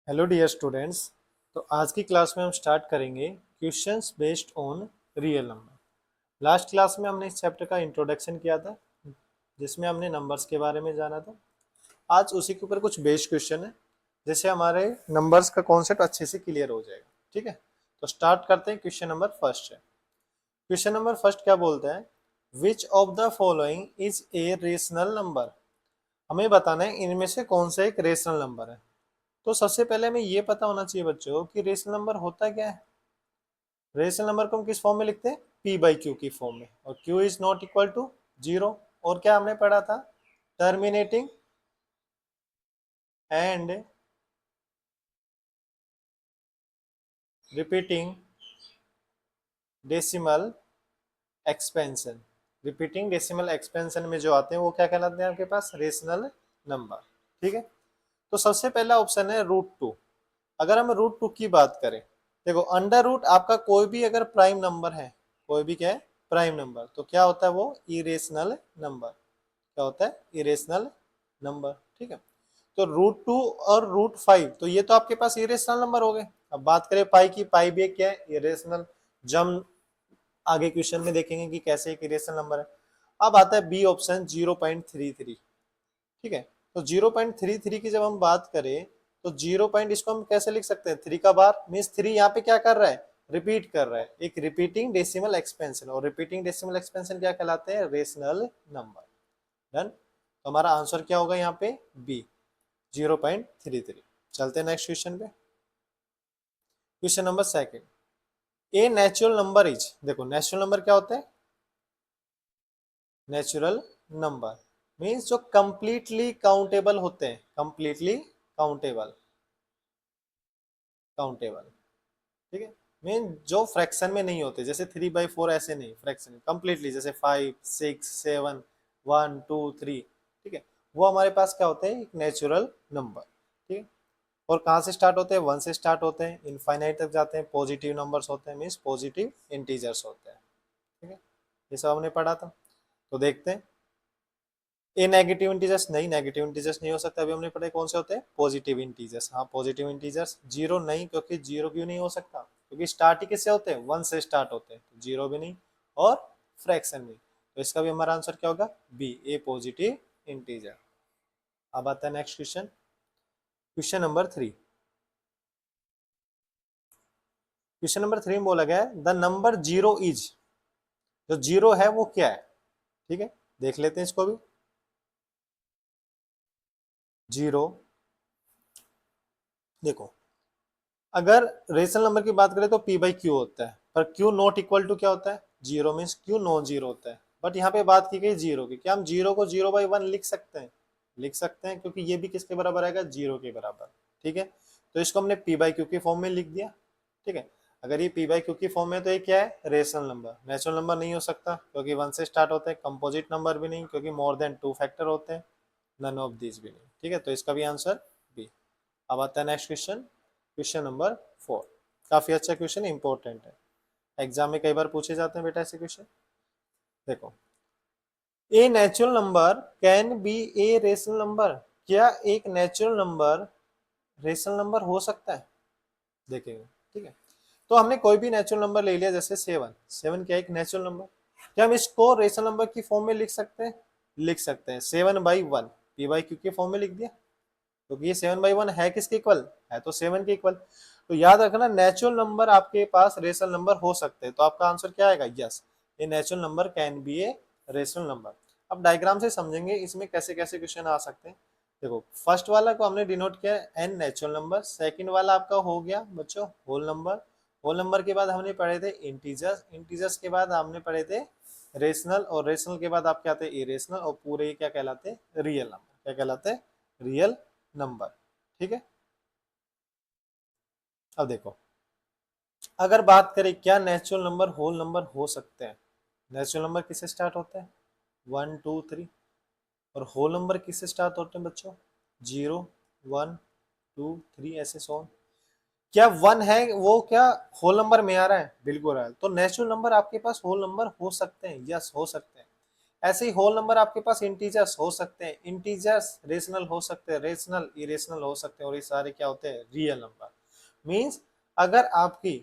Hello dear students. तो आज की क्लास में हम स्टार्ट करेंगे questions based on real number. Last class में हमने इस चैप्टर का इंट्रोडक्शन किया था जिसमें हमने नंबर्स के बारे में जाना था। आज उसी के ऊपर कुछ बेस्ड क्वेश्चन है जिससे हमारे नंबर्स का कॉन्सेप्ट अच्छे से क्लियर हो जाएगा। ठीक है, तो स्टार्ट करते हैं। क्वेश्चन नंबर फर्स्ट है। क्वेश्चन नंबर फर्स्ट क्या बोलता है, which of the following is a rational number. हमें बताना है इनमें से कौन सा एक रेशनल नंबर है। तो सबसे पहले हमें ये पता होना चाहिए बच्चों कि रेशनल नंबर होता क्या है। रेशनल नंबर को हम किस फॉर्म में लिखते हैं, पी बाई क्यू की फॉर्म में, और Q is not equal to zero. और क्या हमने पढ़ा था, terminating and repeating decimal expansion. Repeating decimal expansion में जो आते हैं वो क्या कहलाते हैं आपके पास, रेशनल नंबर। ठीक है, तो सबसे पहला ऑप्शन है रूट टू। अगर हम रूट टू की बात करें, देखो अंडर रूट आपका कोई भी अगर प्राइम नंबर है, कोई भी क्या है प्राइम नंबर, तो क्या होता है वो इरेशनल नंबर। क्या होता है, इरेशनल नंबर। ठीक है, तो रूट टू और रूट फाइव, तो ये तो आपके पास इरेशनल नंबर हो गए। अब बात करें पाई की, पाई भी क्या है, इरेशनल। जम आगे क्वेश्चन में देखेंगे कि कैसे एक इरेशनल नंबर है। अब आता है बी ऑप्शन 0.33। ठीक है, तो 0.33 की जब हम बात करें तो 0 पॉइंट, इसको हम कैसे लिख सकते हैं, 3 का बार मीन्स 3 यहाँ पे क्या कर रहा है, रिपीट कर रहा है, एक रिपीटिंग डेसिमल एक्सपेंशन। और रिपीटिंग डेसिमल एक्सपेंशन क्या कहलाते हैं, रेशनल नंबर। डन, तो हमारा आंसर क्या होगा यहाँ पे, बी 0.33। चलते हैं नेक्स्ट क्वेश्चन पे। Question number second, a natural number is, देखो नेचुरल नंबर क्या होता है, नेचुरल नंबर मीन्स जो कंप्लीटली काउंटेबल होते हैं, कंप्लीटली काउंटेबल, काउंटेबल। ठीक है, मीन जो फ्रैक्शन में नहीं होते, जैसे 3/4 ऐसे नहीं, फ्रैक्शन कंप्लीटली, जैसे 5, 6, 7, 1, 2, 3। ठीक है, वो हमारे पास क्या होते हैं, एक नेचुरल नंबर। ठीक है, और कहाँ से स्टार्ट होते हैं, 1 से स्टार्ट होते हैं, इनफाइनाइट तक जाते हैं, पॉजिटिव नंबर्स होते हैं, मीन्स पॉजिटिव इंटीजर्स होते हैं। ठीक है, ये सब हमने पढ़ा था। तो देखते हैं, ए नेगेटिव इंटीजर्स, नहीं नेगेटिव इंटीजर्स नहीं हो सकता, अभी हमने पढ़े कौन से होते हैं, पॉजिटिव इंटीजर्स। हाँ पॉजिटिव इंटीजर्स। जीरो नहीं, क्योंकि जीरो क्यों नहीं हो सकता, क्योंकि स्टार्ट ही किससे होते हैं, 1 से स्टार्ट होते हैं, तो जीरो भी नहीं। और फ्रैक्शन में, तो इसका भी हमारा आंसर क्या होगा, बी, ए पॉजिटिव इंटीजर। अब आता है next question, question number 3। Question number 3 में बोला गया है द नंबर जीरो इज, जो जीरो है वो क्या है। ठीक है, देख लेते हैं इसको भी। जीरो, देखो अगर रेशनल नंबर की बात करें तो पी बाई क्यू होता है, पर क्यू नॉट इक्वल टू क्या होता है, zero, means Q non zero होता है। बट यहाँ पे बात की गई जीरो की, क्या हम जीरो को 0/1 लिख सकते हैं, लिख सकते हैं, क्योंकि ये भी किसके बराबर आएगा, जीरो के बराबर। ठीक है, तो इसको हमने पी बाई क्यू के फॉर्म में लिख दिया। ठीक है, अगर ये पी बाई क्यू की फॉर्म में, तो ये क्या है, रेशनल नंबर। नेचुरल नंबर नहीं हो सकता क्योंकि 1 से स्टार्ट होते हैं, कंपोजिट नंबर भी नहीं क्योंकि मोर देन 2 फैक्टर होते हैं, नन ऑफ दिस भी नहीं। ठीक है, तो इसका भी आंसर बी। अब आता है नेक्स्ट क्वेश्चन, क्वेश्चन नंबर 4। काफी अच्छा क्वेश्चन, इंपॉर्टेंट है, एग्जाम में कई बार पूछे जाते हैं बेटा ऐसे क्वेश्चन। देखो, a natural number can be a rational number, क्या एक नेचुरल नंबर रेशनल नंबर हो सकता है, देखेंगे। ठीक है, तो हमने कोई भी नेचुरल नंबर ले लिया, जैसे 7, 7 क्या एक नेचुरल नंबर, क्या हम इसको रेशनल नंबर की फॉर्म में लिख सकते हैं, लिख सकते हैं। 7/1 पी बाई क्यू के फॉर्म में लिख दिया, क्योंकि ये 7/1 है किसके इक्वल, है तो 7 के इक्वल। तो याद रखना नेचुरल नंबर आपके पास रेशनल नंबर हो सकते हैं, तो आपका आंसर क्या आएगा, यस, ये natural number can be a rational number. अब डायग्राम से समझेंगे इसमें कैसे कैसे क्वेश्चन आ सकते हैं। देखो फर्स्ट वाला को हमने डिनोट किया एन नेचुरल नंबर, सेकंड वाला आपका हो गया बच्चों होल नंबर, होल नंबर के बाद हमने पढ़े थे इंटीजर्स, इंटीजर्स के बाद हमने पढ़े थे रेशनल, और रेशनल के बाद आपके आते इरेशनल, और पूरे क्या कहलाते, रियल नंबर। क्या कहलाते, रियल नंबर। ठीक है, अब देखो अगर बात करें क्या नेचुरल नंबर होल नंबर हो सकते हैं, नेचुरल नंबर किससे स्टार्ट होते हैं, 1, 2, 3, और होल नंबर किससे स्टार्ट होते हैं बच्चों, 0, 1, 2, 3 ऐसे सो on। क्या 1 है वो क्या होल नंबर में आ रहा है, बिल्कुल आ रहा है, तो नेचुरल नंबर आपके पास होल नंबर हो सकते हैं, यस हो सकते हैं। ऐसे ही होल नंबर आपके पास इंटीजर्स हो सकते हैं, इंटीजर्स रेशनल हो सकते हैं, रेशनल इरेशनल हो सकते हैं, और ये सारे क्या होते हैं, रियल नंबर। मींस अगर आपकी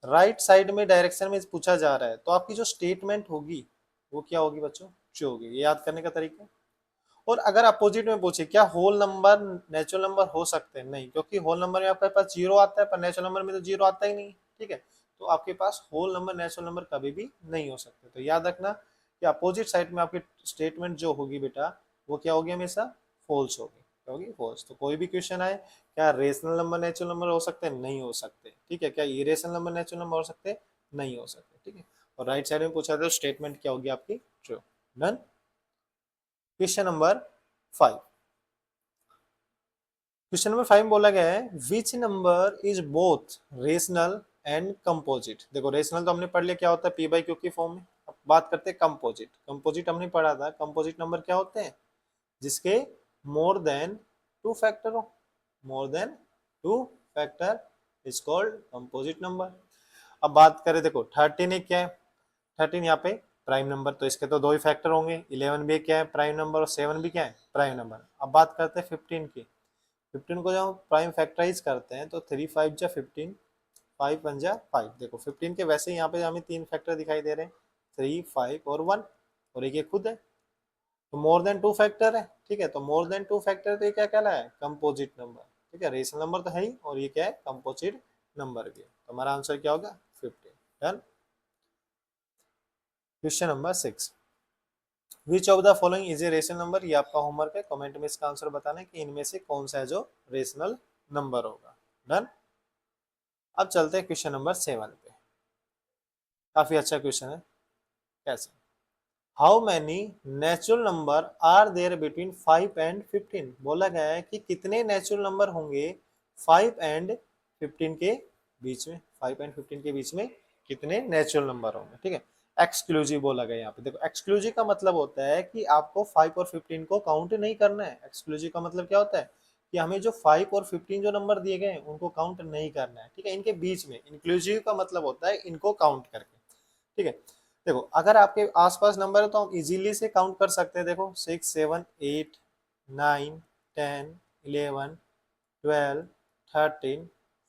राइट साइड में डायरेक्शन में पूछा जा रहा है तो आपकी जो स्टेटमेंट होगी वो क्या होगी बच्चों, ट्रू होगी। ये याद करने का तरीका। और अगर अपोजिट में पूछे क्या होल नंबर नेचुरल नंबर हो सकते हैं, नहीं, क्योंकि होल नंबर में आपके पास जीरो आता है पर नेचुरल नंबर में तो जीरो आता ही नहीं, ठीक है। तो आपके पास होल नंबर नेचुरल नंबर कभी भी नहीं हो सकते। तो याद रखना कि अपोजिट साइड में आपकी स्टेटमेंट जो होगी बेटा वो क्या होगी, हमेशा फॉल्स होगी, क्या होगी, फॉल्स। तो कोई भी क्वेश्चन आए, क्या रेशनल नंबर नेचुरल नंबर हो सकते हैं, नहीं हो सकते, ठीक है। क्या इरेशनल नंबर नेचुरल नंबर हो सकते हैं, नहीं हो सकते, ठीक है। और राइट साइड में पूछा था स्टेटमेंट क्या होगी आपकी, true. Done. Question number 5। Question number 5 बोला गया है which number is both rational and composite. देखो रेशनल तो हमने पढ़ लिया क्या होता है, पी बाई क्यू की फॉर्म में। अब बात करते हैं कंपोजिट। कंपोजिट हमने पढ़ा था, कंपोजिट नंबर क्या होते हैं, जिसके मोर देन टू फैक्टर हो, more than two factor is called composite number. अब बात करें, देखो 13 एक क्या है, 13 यहाँ पे प्राइम नंबर, तो इसके तो दो ही फैक्टर होंगे। 11 भी क्या है, प्राइम नंबर, और 7 भी क्या है, प्राइम नंबर। अब बात करते हैं 15 की। 15 को जब हम प्राइम फैक्टराइज करते हैं तो 3 5 जा 15, 5 1 जा 5। देखो 15 के वैसे ही यहाँ पे हमें तीन फैक्टर दिखाई दे रहे हैं, 3 5 और 1, और एक ये खुद है, तो मोर देन टू फैक्टर है, ठीक है। तो मोर देन टू फैक्टर तो ये क्या कहला है, कंपोजिट नंबर, ठीक है। रेशनल नंबर तो है ही, और ये क्या है, कंपोजिट नंबर भी है। तो हमारा आंसर क्या होगा, 15। Done. Question number 6। Which of the following is a rational number. ये आपका होमवर्क है, कमेंट में इसका आंसर बताना है कि इनमें से कौन सा है जो रेशनल नंबर होगा। डन। अब चलते हैं क्वेश्चन नंबर 7 पे। काफी अच्छा क्वेश्चन है। कैसे, how many natural number are there between 5 and 15। बोला गया है कि कितने नेचुरल नंबर होंगे 5 एंड 15 के बीच में, 5 एंड 15 के बीच में कितने नेचुरल नंबर होंगे, ठीक है। एक्सक्लूसिव बोला गया यहाँ पे। देखो एक्सक्लूसिव का मतलब होता है कि आपको 5 और 15 को काउंट नहीं करना है। एक्सक्लूसिव का मतलब क्या होता है कि हमें जो 5 और 15 जो नंबर दिए गए हैं उनको काउंट नहीं करना है, ठीक है, इनके बीच में। इंक्लूसिव का मतलब होता है इनको काउंट करके, ठीक है। देखो अगर आपके आसपास नंबर है तो हम इजीली से काउंट कर सकते हैं। देखो 6 7 8 9 10 11 12 13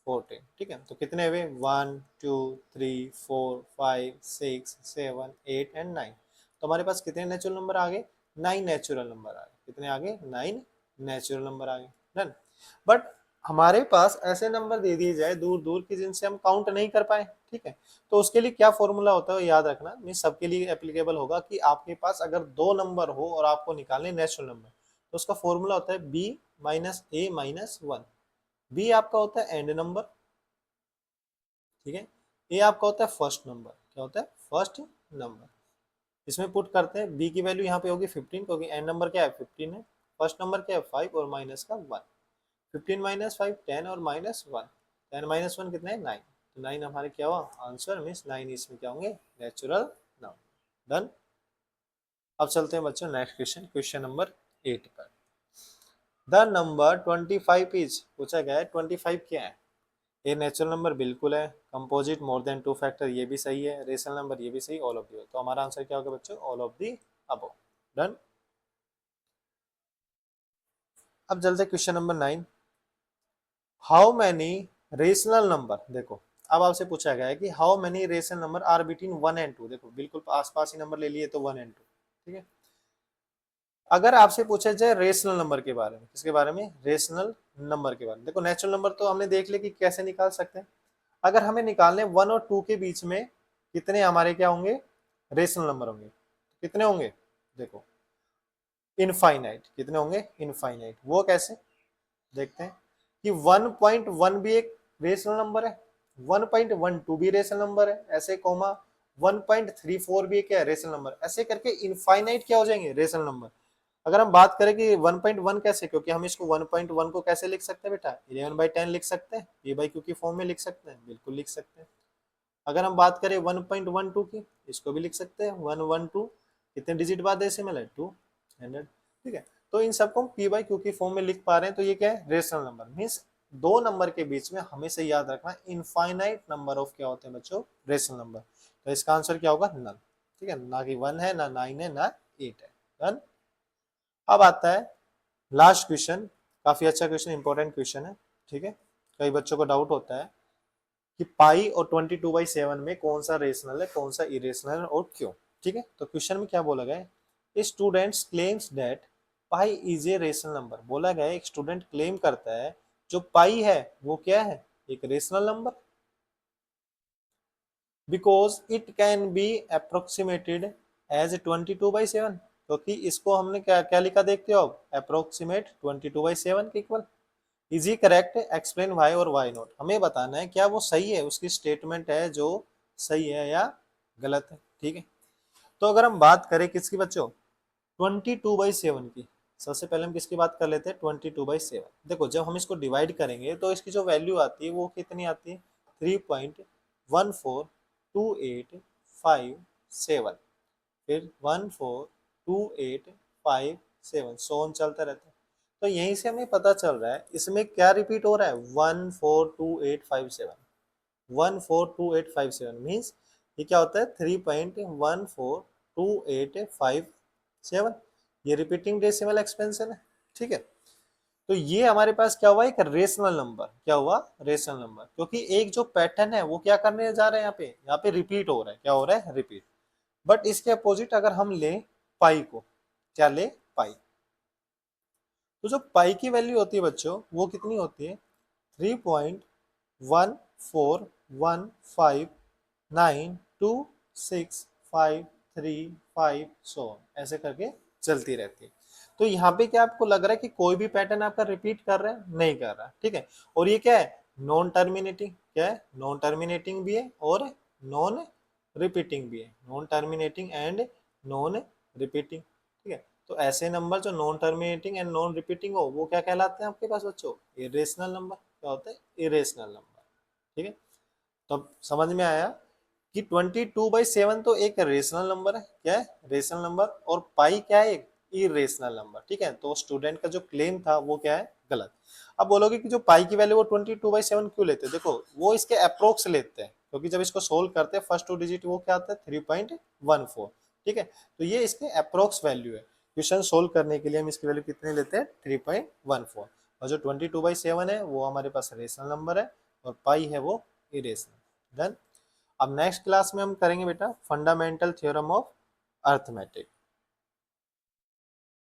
14, ठीक है। तो कितने हुए, 1 2 3 4 5 6 7 8 एंड 9। तो हमारे पास कितने नेचुरल नंबर आ गए, 9 नेचुरल नंबर आ गए। कितने आ गए, 9 नेचुरल नंबर आ गए। डन। बट हमारे पास ऐसे नंबर दे दिए जाए दूर दूर की जिनसे हम काउंट नहीं कर पाए, ठीक है। तो उसके लिए क्या फॉर्मूला होता है याद रखना, मैं सबके लिए एप्लीकेबल होगा कि आपके पास अगर दो नंबर हो और आपको निकालने नेचुरल नंबर, तो उसका फॉर्मूला होता है बी माइनस ए माइनस 1। बी आपका होता है एंड नंबर, ठीक है। ए आपका होता है फर्स्ट नंबर, क्या होता है, फर्स्ट नंबर। इसमें पुट करते हैं, बी की वैल्यू यहाँ पे होगी 15, क्योंकि एंड नंबर क्या है, 15 है। फर्स्ट नंबर क्या है, 5, और माइनस का 1। 15 माइनस 5 10, और माइनस 1, 10 माइनस 1 कितना है, 9। तो 9 हमारे क्या हुआ आंसर, मीन्स 9 इसमें क्या होंगे, नेचुरल नंबर। डन। अब चलते हैं बच्चों नेक्स्ट क्वेश्चन, क्वेश्चन नंबर 8 पर। द नंबर 25 इज, पूछा गया है 25 क्या है। ये नेचुरल नंबर बिल्कुल है, composite more than two factor ये भी सही है, रेशनल नंबर ये भी सही, ऑल ऑफ दी। तो हमारा आंसर क्या होगा बच्चों, all of the above. Done. अब चलते question number 9। How many rational number, देखो अब आपसे पूछा गया है कि how many rational number are between 1 and 2। देखो बिल्कुल आसपास ही नंबर ले लिए, तो 1 एंड 2, ठीक है। अगर आपसे पूछा जाए रेशनल नंबर के बारे में, किसके बारे में, रेशनल नंबर के बारे में। देखो नेचुरल नंबर तो हमने देख लिया कि कैसे निकाल सकते हैं। अगर हमें निकालने 1 और 2 के बीच में कितने हमारे क्या होंगे, रेशनल नंबर होंगे, कितने होंगे, देखो इनफाइनाइट। कितने होंगे, इनफाइनाइट। वो कैसे, देखते हैं कि 1.1 भी एक रेशनल नंबर है, 1.12 भी रेशनल नंबर है, ऐसे कोमा 1.34 भी क्या है, रेशनल नंबर। ऐसे करके इनफाइनाइट क्या हो जाएंगे, रेशनल नंबर। अगर हम बात करें कि 1.1 कैसे, क्योंकि हम इसको 1.1 को कैसे लिख सकते हैं बेटा, 11/10 लिख सकते हैं, ये बाई क्यू की फॉर्म में लिख सकते हैं, बिल्कुल लिख सकते हैं। अगर हम बात करें 1.12 की, इसको भी लिख सकते हैं 112, कितने डिजिट बाद डेसिमल है, 200, ठीक है। तो इन सबको हम पी बाई क्यू की फॉर्म में लिख पा रहे हैं, तो ये क्या है, रेशनल नंबर। मीन्स दो नंबर के बीच में हमेशा याद रखना इनफाइनाइट नंबर ऑफ क्या होते हैं बच्चों, रेशनल नंबर। तो इसका आंसर क्या होगा, नल, ठीक है। ना कि 1 है, ना 9 है, ना 8 है। डन। अब आता है लास्ट क्वेश्चन, काफी अच्छा क्वेश्चन, इंपॉर्टेंट क्वेश्चन है, ठीक है। कई बच्चों को डाउट होता है कि पाई और 22/7 में कौन सा रेशनल है, कौन सा इरेशनल है और क्यों, ठीक है। तो क्वेश्चन में क्या बोला गया है, students claims that pi is a rational number. बोला गया है एक स्टूडेंट क्लेम करता है जो पाई है वो क्या है, एक rational number, because it can be approximated as 22/7। क्योंकि इसको हमने क्या क्या लिखा देखते हो, अप्रोक्सीमेट 22/7 के equal. Is he correct, explain why और वाई नॉट। हमें बताना है क्या वो सही है, उसकी स्टेटमेंट है जो सही है या गलत है, ठीक है। तो अगर हम बात करें किसकी बच्चों, 22/7 की, सबसे पहले हम किसकी बात कर लेते हैं, 22/7। देखो जब हम इसको डिवाइड करेंगे तो इसकी जो वैल्यू आती है वो कितनी आती है, 3.14285 फिर 14285 सोन चलता रहता है। तो यहीं से हमें पता चल रहा है इसमें क्या रिपीट हो रहा है, 14285। 14285 मीन्स ये क्या होता है, 3.14285। ये रिपीटिंग डेसिमल एक्सपेंशन है, ठीक है। तो ये हमारे पास क्या हुआ, एक रेशनल नंबर, क्या हुआ, रेशनल नंबर। क्योंकि एक जो पैटर्न है वो क्या करने जा रहे हैं, यहाँ पे रिपीट हो रहा है, क्या हो रहा है, रिपीट। बट इसके अपोजिट अगर हम ले पाई को, क्या ले, पाई, तो जो पाई की वैल्यू होती है बच्चों वो कितनी होती है, 3.141926535 सो ऐसे करके चलती रहती है। तो यहाँ पे क्या आपको लग रहा है कि कोई भी पैटर्न आपका रिपीट कर रहा है, नहीं कर रहा, ठीक है। और ये क्या है, नॉन टर्मिनेटिंग, क्या है, नॉन टर्मिनेटिंग भी है और नॉन रिपीटिंग भी है, non terminating and non repeating, ठीक है। तो ऐसे नंबर जो non terminating and non repeating हो वो क्या कहलाते हैं आपके पास बच्चों, इरेशनल नंबर। क्या होता है, इरेशनल नंबर, ठीक है। तो अब समझ में आया कि 22/7 तो एक रेशनल नंबर है, क्या है, रेशनल नंबर, और पाई क्या है, एक इरेशनल नंबर, ठीक है। तो स्टूडेंट का जो क्लेम था वो क्या है, गलत। अब बोलोगे कि जो पाई की वैल्यू वो 22/7 क्यों लेते हैं, देखो वो इसके अप्रोक्स लेते हैं, क्योंकि जब इसको सोल्व करते हैं फर्स्ट 2 डिजिट वो क्या आता है, 3.14, ठीक है। तो ये इसके अप्रोक्स वैल्यू है, क्वेश्चन सोल्व करने के लिए हम इसकी वैल्यू कितने लेते हैं, 3.14। और जो 22/7 है वो हमारे पास रेशनल नंबर है और पाई है वो इरेशनल। डन। अब नेक्स्ट क्लास में हम करेंगे बेटा फंडामेंटल थ्योरम ऑफ अर्थमेटिक।